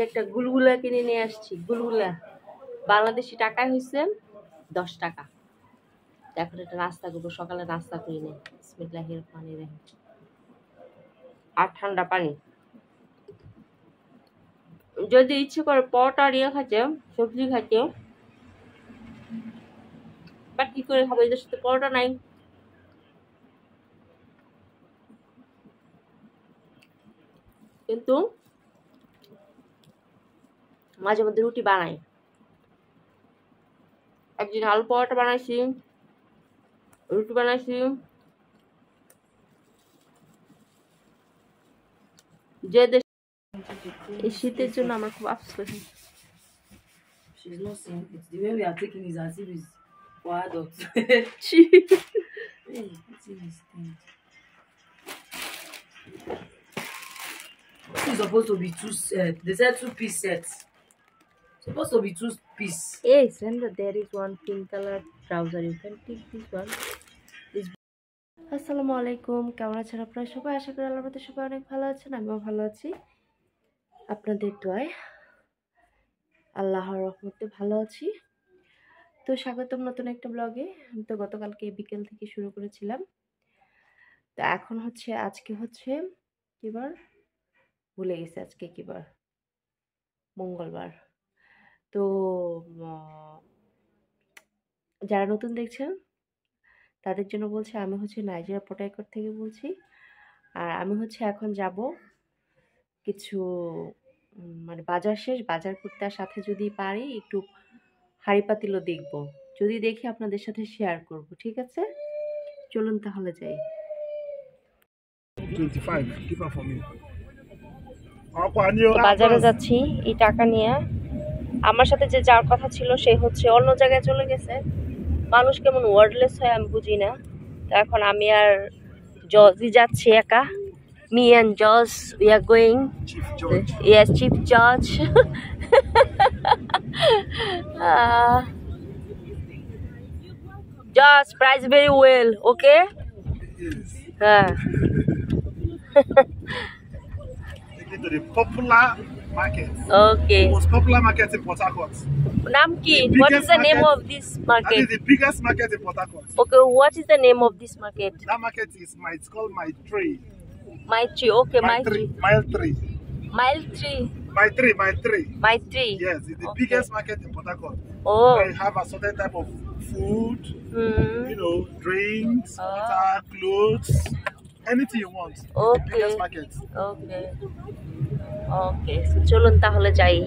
একটা গুলগুলা কিনে নিয়ে আসছি। গুলগুলা বাংলাদেশি টাকায় হয়েছে 10 টাকা। এখন একটা নাস্তা করবো, সকালে নাস্তা করি নেই। বিসমিল্লাহির রহমানির রহিম। আর ঠান্ডা পানি। যদি ইচ্ছে করে পরোটা দিয়ে খাইতে, সবজি খাইতে, বা কি করে খাবো, এদের সাথে পরোটা নাই। কিন্তু মাঝে মধ্যে রুটি বানাই। একদিন আলু পরোটা বানাইছি, রুটি বানাইছি। যে দেশ এই শীতের জন্য আমার খুব আফসোস। She's not saying it. The way we are taking is as if it's for adults. Hey, what's in this thing? It's supposed to be two sets. They said 2-piece sets. Supposed to be 2-piece. Yes, and there is one pink color trouser. You can take this one. আসসালামু আলাইকুম, কেমন আছেন আপনারা সবাই? আশা করি আল্লাহর রহমতে সবাই অনেক ভালো আছেন। আমিও ভালো আছি, আপনাদের দোয়ায় আল্লাহর রহমতে ভালো আছি। তো স্বাগতম নতুন একটা ব্লগে। আমি তো গতকালকে বিকেল থেকে শুরু করেছিলাম। তো এখন আজকে হচ্ছে কিবার ভুলে গেছি, আজকে কিবার, মঙ্গলবার। তো যারা নতুন দেখছেন তাদের জন্য বলছি, আমি নাইজেরিয়া পটাইকট থেকে বলছি। আর আমি এখন যাব কিছু মানে বাজার শেষ, বাজার করতে, আর সাথে যদি পারি একটু হাঁড়ি পাতিলও দেখব, যদি দেখি আপনাদের সাথে শেয়ার করব। ঠিক আছে, চলুন তাহলে যাই। 25 give her for me. বাজারে যাচ্ছি এই টাকা নিয়ে। আমার সাথে যে যাওয়ার কথা ছিল সে অন্য জায়গায় চলে গেছে। মানুষ কেমন ওয়ার্ডলেস হয় আমি বুঝি না। তো এখন আমি আর জজই যাচ্ছি একা। Me and Josh, we are going. Chief George. Yes, Chief George. Josh, price very well, okay? Yes. Yeah. Take it to the popular market. Okay. The most popular market in Port Harcourt. Namki, what is the name of this That market? is the biggest market in Port Harcourt. Okay, what is the name of this market? That market is it's called My Tree. Mile 3, okay, Mile 3. Mile 3. Mile 3. My Tree, My Tree. Mile 3. Yes, it's the Okay. biggest market in Port Harcourt. Oh. Where you have a certain type of food, drinks, water, clothes, anything you want. Okay. The biggest market. Okay. Okay, so চলুন তাহলে যাই।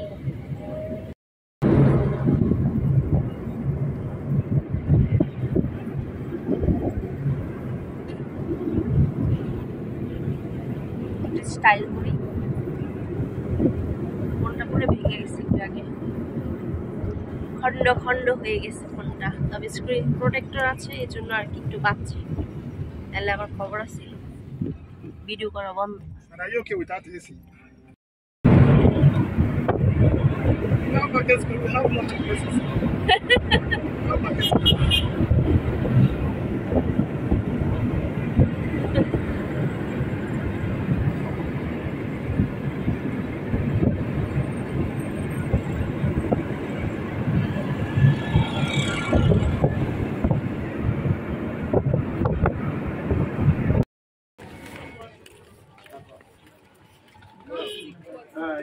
Style করি, ফোনটা পুরো ভেঙে গেছে একটু আগে, খন্ড খন্ড হয়ে গেছে ফোনটা। তবে স্ক্রিন প্রোটেক্টর আছে, এই জন্য আর কি একটু বাঁচছে, তাহলে আমার খবর আছে ভিডিও করা বন্ধ। And are you okay with that AC? Now markets we have lots of places. Now markets.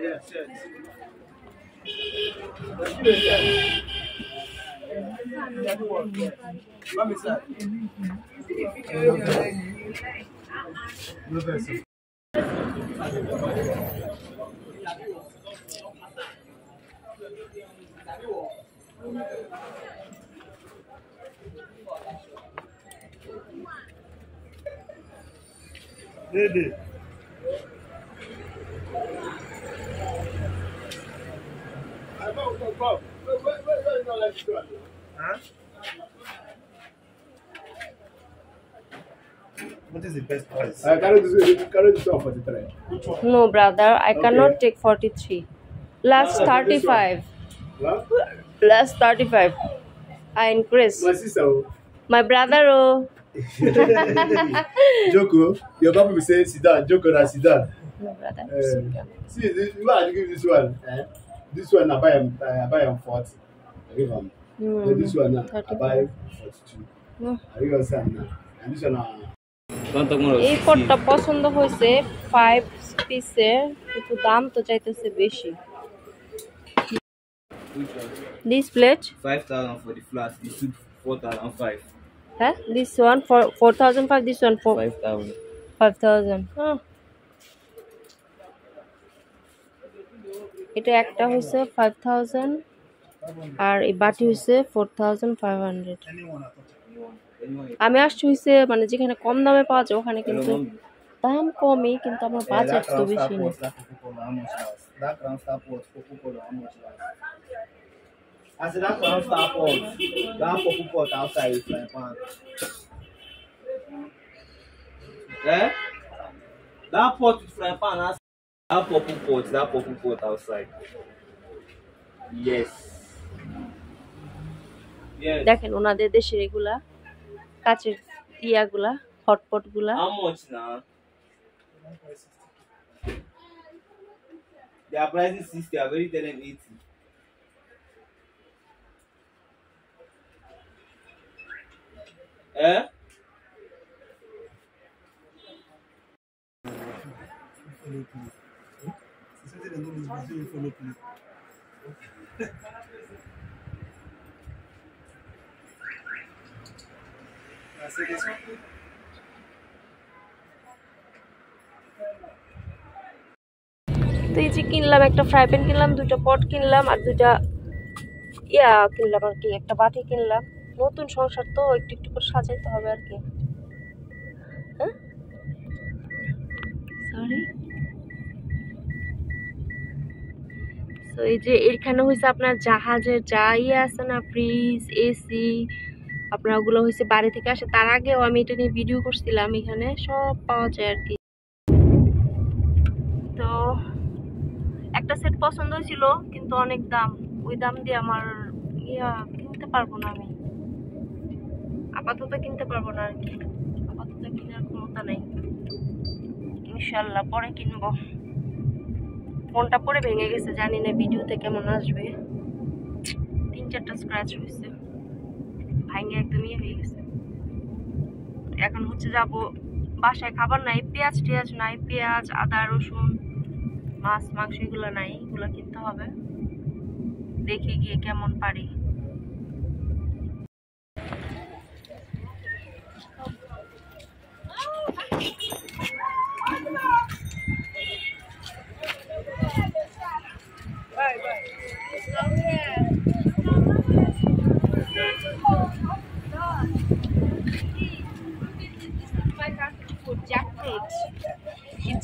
Yes, yes. Let me say. Dede. Huh? What is the best price? Carry this off for the tray. Which one? No, brother, I Okay. cannot take 43. Plus 35. What? Plus 35. I increase. My sister. My brother, oh. Joko, your papa will say sit down. Joko, na sit down. No, brother. See, you are give this one. This one I buy am 40. I give am. Then this one now I buy 42. I give am some now. And this one এই পটটা পছন্দ হয়েছে 5 পিসের, কিন্তু দাম তো চাইতেছে বেশি। This plate 5,000 for the flat. This is 4,005. হ্যাঁ, this one for 4,005, this one for 5,000. 5,000। এটা একটা হয়েছে 5,000 আর এই বাটি হয়েছে 4,500। আমি আসছি হয়েছে মানে যেখানে কম দামে পাওয়া যায় ওখানে, কিন্তু দাম কমই, কিন্তু আমার বাজেট তো বেশি না। That transfer pot, Coca-Cola, how much last? I said that transfer pot, that Coca-Cola outside is frying pan. Eh? That pot with frying pan, that purple pot outside. Yes. Yes. দেখেন ওনাদের দেশের এগুলা কাচের ইয়াগুলা, hotpot গুলা। How much now? They are pricing 60, I already tell them 80. Eh? তো এই যে কিনলাম, একটা ফ্রাই প্যান কিনলাম, দুইটা পট কিনলাম, আর দুইটা ইয়া কিনলাম আর কি, একটা বাটি কিনলাম। নতুন সংসার তো একটু একটু করে সাজাইতে হবে আর কি। হ্যাঁ, সরি। তো এই যে এখানে হয়েছে আপনার জাহাজের যা ইয়ে আছে না, ফ্রিজ, এসি, আপনার ওগুলো হয়েছে বাড়ি থেকে আসে। তার আগেও আমি এটা নিয়ে ভিডিও করছিলাম, এখানে সব পাওয়া যায় আর কি। তো একটা সেট পছন্দ হয়েছিল, কিন্তু অনেক দাম, ওই দাম দিয়ে আমার কিনতে পারবো না, আমি আপাতত কিনতে পারবো না আর কি, আপাতত কেনার ক্ষমতা নেই। ইনশাল্লাহ পরে কিনবো। ফোনটা পরে ভেঙে গেছে, জানি না ভিডিওতে কেমন আসবে। 3-4টা স্ক্র্যাচ হয়েছে, ভাঙে একদম ইয়ে হয়ে গেছে। এখন হচ্ছে যাব বাসায়, খাবার নাই, পেঁয়াজ টেয়াজ নাই, পেঁয়াজ, আদা, রসুন, মাছ মাংস এগুলো নাই, এগুলো কিনতে হবে। দেখি গিয়ে কেমন পারি।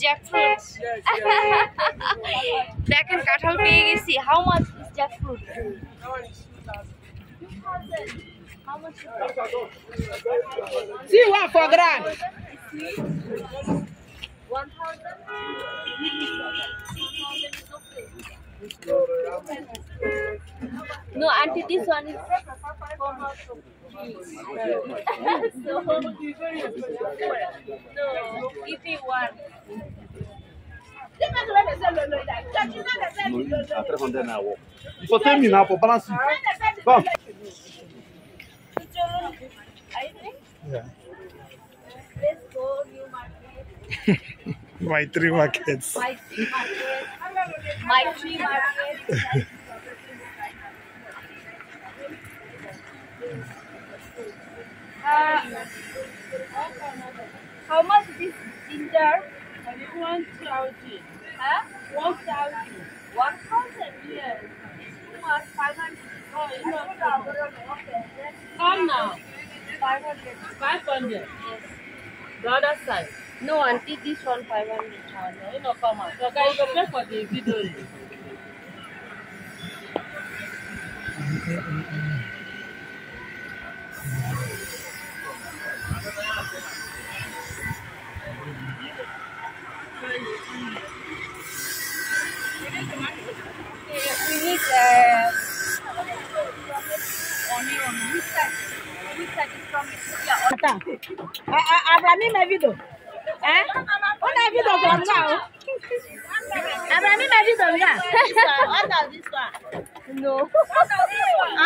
Jackfruit. দেখেন কাঁঠাল পেয়ে গেছি। How much is jackfruit? How much? See what for grand? 1,000. No, auntie, this one is for her. So, no, if you want. For 10 minutes now for balance. Come. Yeah. Let's go new market. My 3 markets. My tree market. My tree market. How much this ginger? 1,000. Huh? 1,000. 1,000? Yes. Too much. 500. Oh, it's not. Come now. 500. 500. Yes. The other side. No, auntie, this one 500. No, you know, come on. So, guys, you go pay for the video. We need onion. Which side? Which side is from Ethiopia? Abraham, my video. Eh? What have you done now? Abraham imagine the yeah. What does this one? No.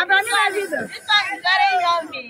Abraham imagine this one is very yummy.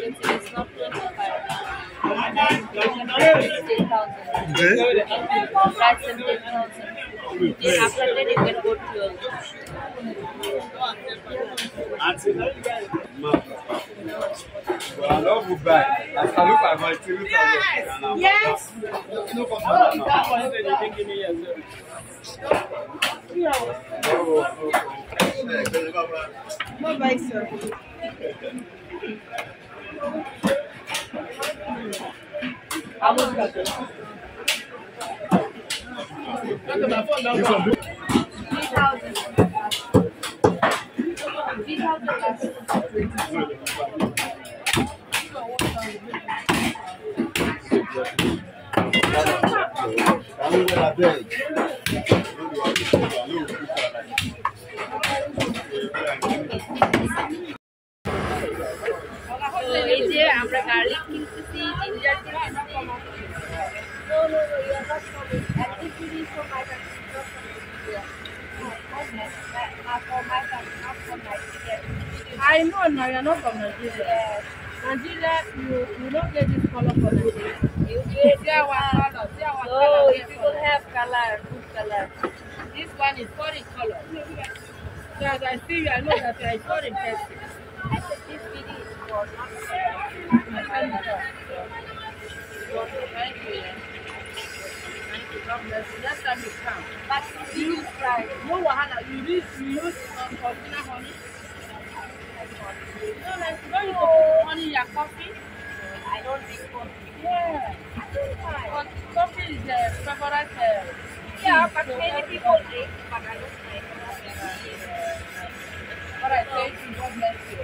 It's not 25. Price and 10,000. Then after that you can go to your Yes. No bye, sir. How much got it? এই যে আমরা garlic কিনতেছি ginger কিনতেছি I know now you're not from Nigeria. Nigeria, you don't get this color for Nigeria. You get our color. See our color. if people have color, good color. This one is foreign color. So as I see you, I know that you are a foreign person. I said this video is for not Thank you. God bless you. Next time you come. but you use fry. No wahala. You use original honey. No, like when you put honey in your coffee. I don't drink coffee. Yeah. I don't try. But coffee is the favorite. Yeah, but many people drink, but I don't drink. What I say to God bless you.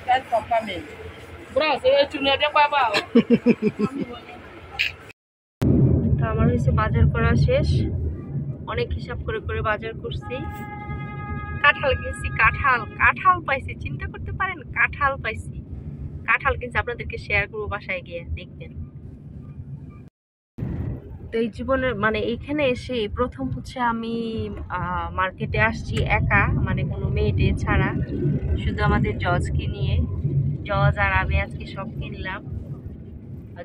Thanks for coming. Bro, say to me, Baba. আমার হয়েছে বাজার করা শেষ অনেক হিসাব করে করে বাজার করছি কাঁঠাল কিনছি কাঁঠাল পাইছি চিন্তা করতে পারেন কাঁঠাল পাইছি কাঁঠাল কিনছি আপনাদেরকে শেয়ার করবো বাসায় গিয়ে দেখবেন তো এই জীবনের মানে এখানে এসে প্রথম হচ্ছে আমি মার্কেটে আসছি একা মানে কোনো মেয়েটে ছাড়া শুধু আমাদের জজকে নিয়ে জজ আর আমি আজকে সব কিনলাম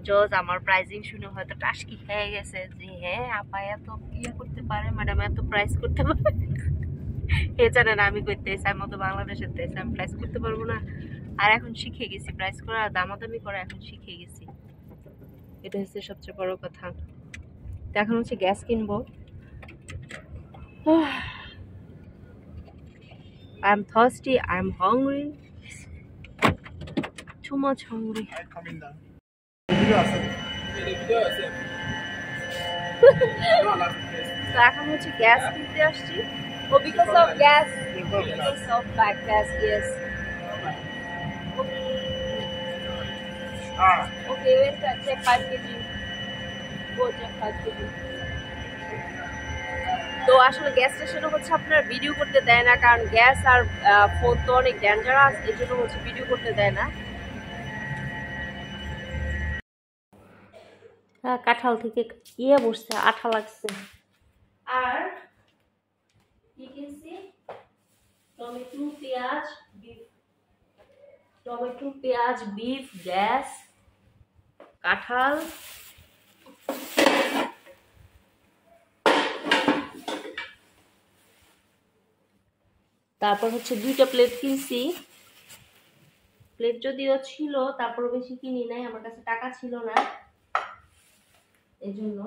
জজ আমার প্রাইজিং শুনে হয়তো টাস্কি খেয়ে গেছে যে হ্যাঁ আপা এত ইয়ে করতে পারে ম্যাডাম এত প্রাইস করতে পারে এ জানেন আমি করতে চাই মতো বাংলাদেশের দেশে আমি প্রাইস করতে পারবো না আর এখন শিখে গেছি প্রাইস করা দামাদামি করা এখন শিখে গেছি এটা হচ্ছে সবচেয়ে বড় কথা তো এখন হচ্ছে গ্যাস কিনবো I am thirsty I am hungry too much hungry তো এখন হচ্ছে গ্যাস কিনতে আসছি ও because of gas because of back gas yes okay wait check 5 KG go check 5 KG তো আসলে গ্যাস স্টেশনে হচ্ছে আপনার ভিডিও করতে দেয় না কারণ গ্যাস আর ফোন তো অনেক ডেঞ্জারাস এই জন্য হচ্ছে ভিডিও করতে দেয় না কাঁঠাল থেকে ইয়ে বসছে আঠা লাগছে আর কি কিনছি টমেটো পেঁয়াজ বিফ গ্যাস কাঁঠাল তারপর হচ্ছে 2টা প্লেট কিনছি প্লেট যদিও ছিল তারপর বেশি কিনি নাই আমার কাছে টাকা ছিল না এই জন্য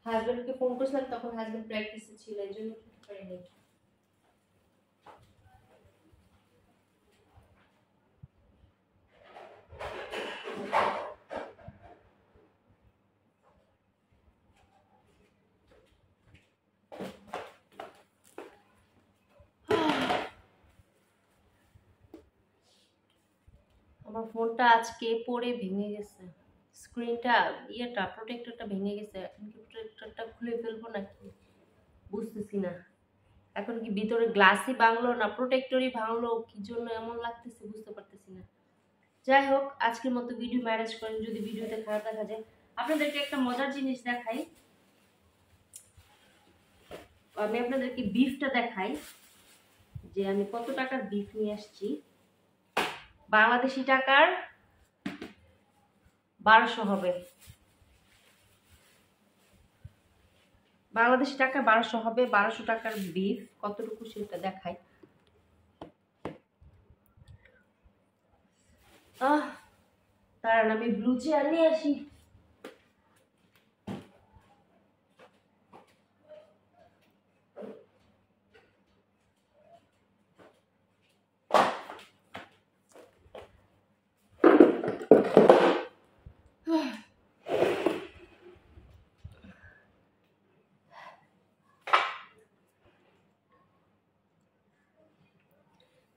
হাজবেন্ডকে ফোন করছিলাম তখন হাজবেন্ড প্র্যাকটিসে ছিল এই জন্য কিনতে পারিনি আমার ফোনটা আজকে পড়ে ভেঙে গেছে, স্ক্রিনটা ইয়েটা প্রোটেক্টরটা ভেঙে গেছে। এখন কি প্রোটেক্টরটা খুলে ফেলবো নাকি বুঝতেছি না। এখন কি ভিতরে গ্লাসই ভাঙলো না প্রোটেক্টরই ভাঙলো, কি জন্য এমন লাগতেছে বুঝতে পারতেছি না। যাই হোক, আজকের মতো ভিডিও ম্যানেজ করেন, যদি ভিডিওতে খারাপ দেখা যায়। আপনাদেরকে একটা মজার জিনিস দেখাই, আমি আপনাদেরকে বিফটা দেখাই যে আমি কত টাকার বিফ নিয়ে আসছি। বাংলাদেশি টাকার 1200 হবে, বাংলাদেশি টাকা 1200 হবে। 1200 টাকার বিফ কতটুকু সেটা দেখাই। তার আমি ব্লু চেয়ার নিয়ে আসি।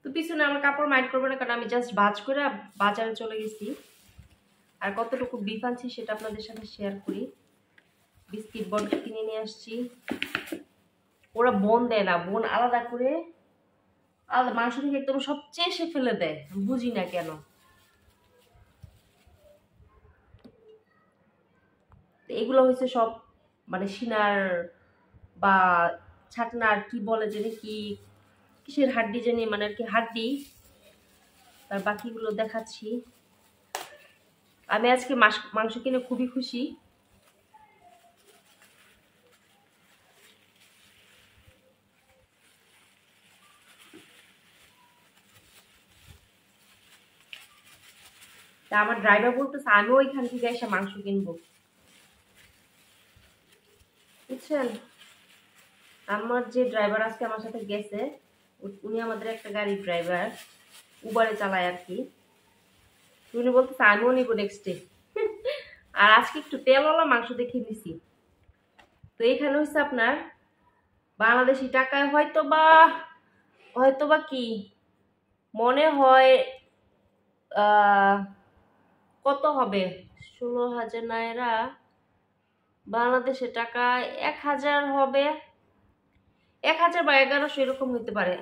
তো পিছনে আমার কাপড় মাইন্ড করবে না, কারণ আমি জাস্ট ভাজ করে বাজারে চলে গেছি। আর কতটুকু বিফ আনছি সেটা আপনাদের সাথে শেয়ার করি। বিস্কিট বন্ড কিনে নিয়ে আসছি, ওরা বোন দেয় না, বোন আলাদা করে আলাদা মাংস থেকে একদম সবচেয়ে সে ফেলে দেয়, বুঝি না কেন। এগুলো হচ্ছে সব মানে সিনার বা ছাটনার কি বলে জানি, কি কিসের হাড্ডি জানি, মানে আর কি হাড্ডি। তার বাকিগুলো দেখাচ্ছি। আমি আজকে মাংস কিনে খুবই খুশি। তা আমার ড্রাইভার বলতেছে আমিও ওইখান থেকে এসে মাংস কিনবো, বুঝছেন। আমার যে ড্রাইভার আজকে আমার সাথে গেছে, উনি আমাদের একটা গাড়ির ড্রাইভার, উবারে চালায় আর কি। উনি বলতেছে আমিও নিবো নেক্সট ডে। আর আজকে একটু তেলওয়ালা মাংস দেখে নিছি। তো এখানে হচ্ছে আপনার বাংলাদেশি টাকায় হয়তো বা কি মনে হয় কত হবে, 16,000 নাইরা বাংলাদেশের টাকায় 1000 হবে, 1000 বা 1100 এরকম হইতে পারে।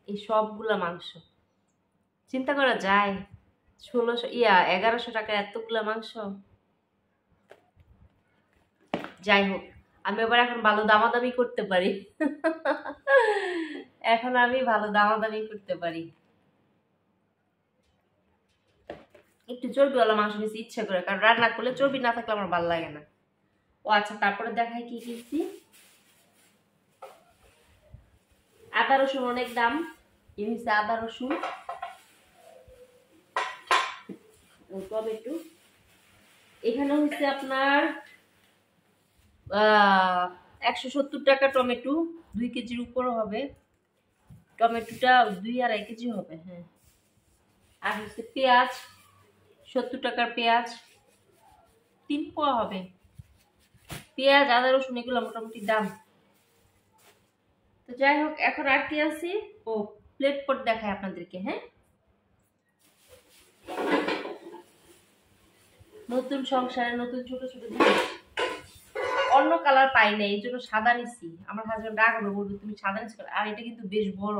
এই সবগুলা মাংস চিন্তা করা যায়, 1100 টাকার এতগুলা মাংস। যাই হোক, আমি আবার এখন ভালো দামাদামি করতে পারি। এখন আমি ভালো দামাদামি করতে পারি। একটু চর্বিওয়ালা মাংস নিয়েছি ইচ্ছা করে, কারণ রান্না করলে চর্বি না থাকলে আমার ভালো লাগে না। ও আচ্ছা, তারপরে দেখাই কি কিনছি। আদা রসুন অনেক দাম, এনেছি আদা রসুন, টমেটো। এখানে হচ্ছে আপনার 170 টাকা টমেটো, 2 কেজির উপরে হবে। টমেটোটা 2-2.5 কেজি হবে। হ্যাঁ, আর হচ্ছে পেঁয়াজ 70 টাকার পেঁয়াজ 3 পোয়া হবে। পেঁয়াজ আদা রসুন এগুলো মোটামুটি দাম। তো যাই হোক, এখন আর কি আছে, ও প্লেট পট দেখায় আপনাদেরকে। হ্যাঁ, নতুন সংসারে নতুন ছোট ছোট জিনিস, অন্য কালার পাই না, এই জন্য সাদা নিচ্ছি। আমার হাজবেন্ড রাগ হবে, বলবে তুমি সাদা নিচ্ছ। আর এটা কিন্তু বেশ বড়,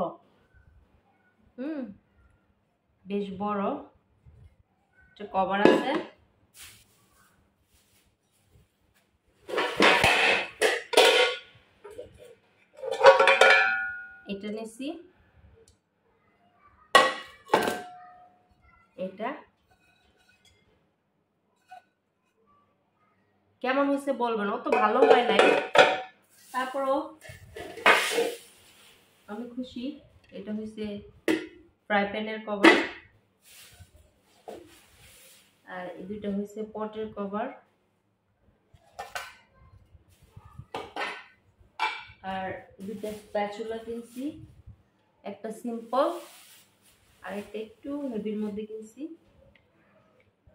বেশ বড় একটা কভার আছে। এটা নিছি, এটা কেমন হয়েছে বলবেন, অত ভালো হয় নাই, তারপরও আমি খুশি। এটা হয়েছে ফ্রাই প্যানের কভার, আর এই দুইটা হয়েছে পটের কভার। আর দুইটা স্প্যাচুলা কিনছি, একটা সিম্পল আর একটা একটু হেভির মধ্যে কিনছি।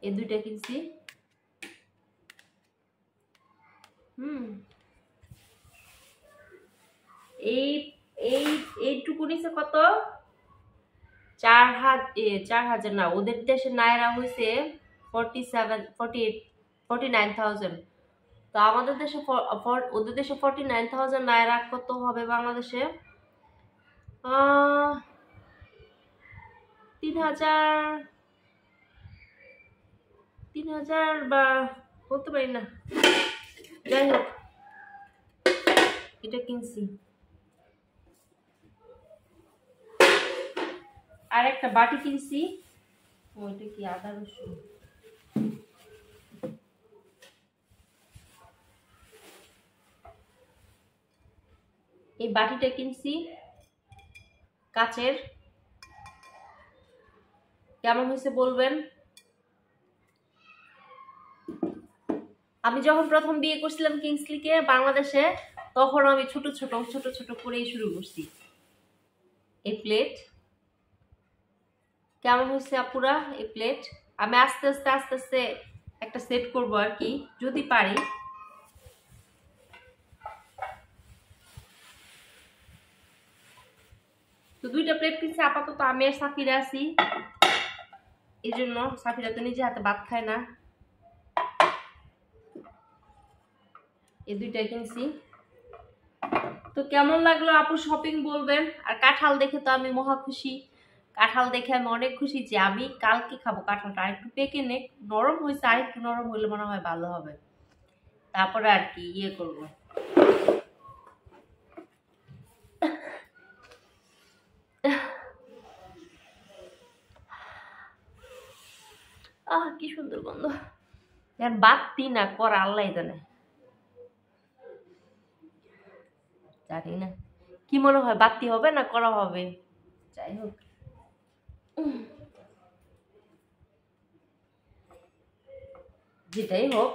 এই দুইটা কিনছি। এইটুকু নিছে কত, 4,000 না, ওদের দেশে নায়রা হয়েছে 49,000। তো আমাদের দেশে ওদের দেশে 49,000 নায়রা কত হবে বাংলাদেশে? 3,000 বা বলতে পারি না, যাই হোক এটা কিনছি। আর একটা বাটি কিনছি, ওইটা কি আদা রসুন, এই বাটিটা কিনছি কাচের, কেমন হয়েছে বলবেন। আমি যখন প্রথম বিয়ে করছিলাম কিংসলিকে বাংলাদেশে, তখন আমি ছোট ছোট করেই শুরু করছি। এই প্লেট কেমন হয়েছে আপুরা? এই প্লেট আমি আস্তে আস্তে একটা সেট করবো আর কি, যদি পারি। তো 2টা প্লেট কিনছি আপাতত, আমি আর সাফিরা আছি, এই জন্য। সাফিরা তো নিজে হাতে ভাত খায় না। এই 2টা কিনছি। তো কেমন লাগলো আপু শপিং বলবেন। আর কাঁঠাল দেখে তো আমি মহা খুশি, কাঁঠাল দেখে আমি অনেক খুশি যে আমি কালকে খাবো কাঁঠালটা। আরেকটু পেকে নে, নরম হয়েছে, আরেকটু নরম হইলে মনে হয় ভালো হবে, তারপরে আর কি ইয়ে করবো। কি সুন্দর গন্ধ। বাতি না করা আল্লাহ জানে, জানি না কি মনে হয়, বাতি হবে না করা হবে, যাই হোক। যেটাই হোক,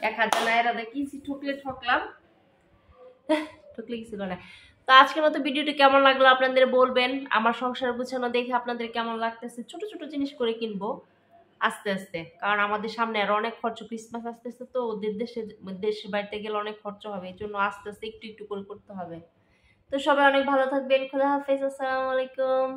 1,000 নায়রা কিনছি, ঠকলাম, ঠকলে কিছু না। তো আজকের মতো ভিডিওটি কেমন লাগলো আপনাদের বলবেন। আমার সংসার গুছানো দেখে আপনাদের কেমন লাগতেছে। ছোট ছোট জিনিস করে কিনবো আস্তে আস্তে, কারণ আমাদের সামনে আরো অনেক খরচ, ক্রিসমাস আসতেছে, তো ওদের দেশে বাড়িতে গেলে অনেক খরচ হবে, এই জন্য আস্তে আস্তে একটু করে করতে হবে। তো সবাই অনেক ভালো থাকবেন, খোদা হাফেজ, আসসালামু আলাইকুম।